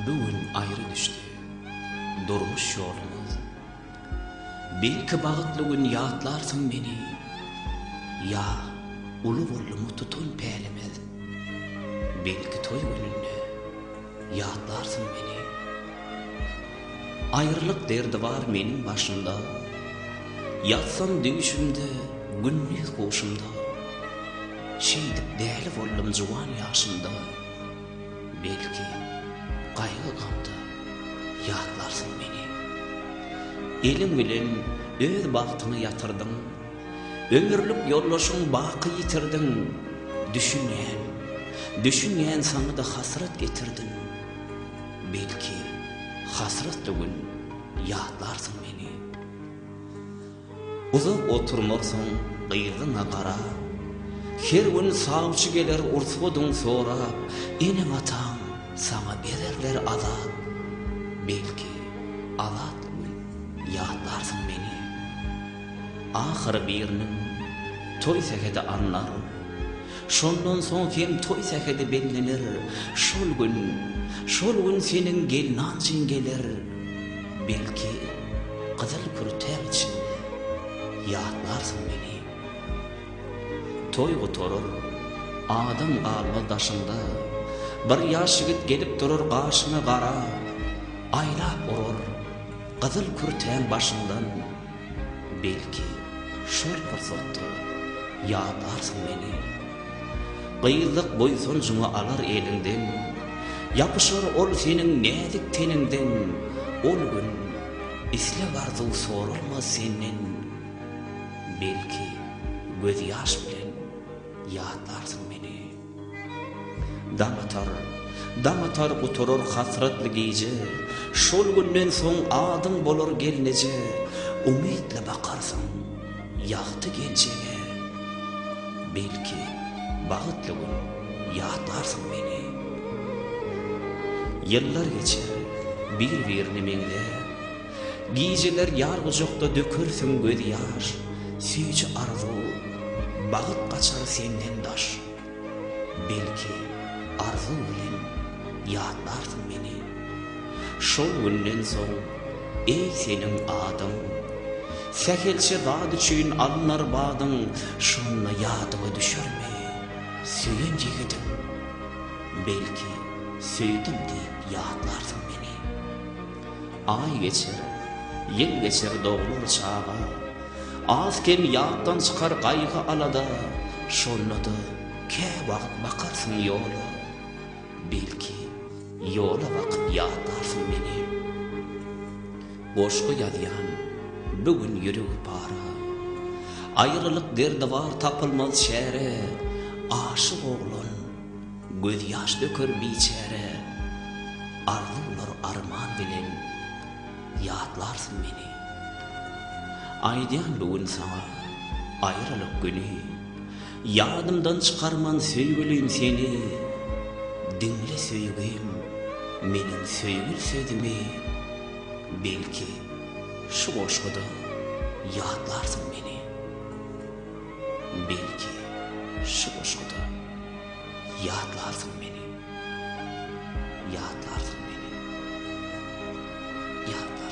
bugün ayrı düştü. Durmuş yolumuz. Belki bağıtlı gün yağıtlarsın beni. Ya ulu bollumu tutun pelimiz. Belki toy gününde yağıtlarsın beni. Ayrılık derdi var benim başımda. Yatsam dövüşümde, günlük koşumda. Şeydip değerli bollum juwan yaşımda. Belki kaygı gamda yağıtlarsın beni. Elim bilen öz bahtını yatırdın. Ömürlük yollaşın bakı yitirdin. Düşünyen sana da hasret getirdin. Belki hasretli gün yağıtlarsın beni. Uzak oturmaksın kıyırdına kara. Her gün savcı gelir ursudun sonra. Ene vatan sana bererler azat. Belki azat gün yağıtlarsın beni. Ahır birinin toy sekede anlar. Şondan son hem toy sekede bellenir. Şol gün senin gelnancın gelir. Belki kızıl kürter içinde yağıtlarsın beni. Toy oturur, adam alma daşında. Bir yaş yigit gelip durur karşına kara. Aylap urur, kızıl kürten başından. Belki şol fırsatı yağıtlarsın beni. Kıyılık boysuncunu alır elinden. Yapışır ol senin nezik teninden. Ol gün isle vardı sorulmaz senin. Belki göz yaş bilen yağıtlarsın beni. Damatar oturur hasretli gece. Şol günden son adım bolur gelnece. Umidle bakarsın yaktı geleceğe. Belki bağıtlı gün yağıtlarsın beni. Yıllar geçer bir mende. Geceler yargıcokta dökürsün göz yaş. Süyücü arzu bağıt kaçar senden daş. Belki arzu bilen yağıtlarsın beni. Şol günden son ey senin adın. Sekelçe dağ düşün anlar bağdın. Şonla yadıma düşürme söyün yiğidim. Belki söyledim deyip yağıtlarsın beni. Ay geçer, yıl geçer doğulur çağa. Azken yağıttan çıkar kaygı alada. Şonla da ke vakit bakarsın yola. Belki yola vakit yağıtlarsın beni. Boşku yadyan bugün yürü para. Ayrılık derdi var tapılmaz şere. Aşık oğlun göz yaş dökür biçare. Arzular arman bilen yağıtlarsın beni. Aydiyan bugün sana ayrılık günü. Yadımdan çıkarman söygülüyüm seni. Dinle söygüyüm menin söygül sözümü. Belki şu boşluğda yağıtlarsın beni. Belki şu boşluğda yağıtlarsın beni. Yağıtlarsın beni. Yağıtlarsın.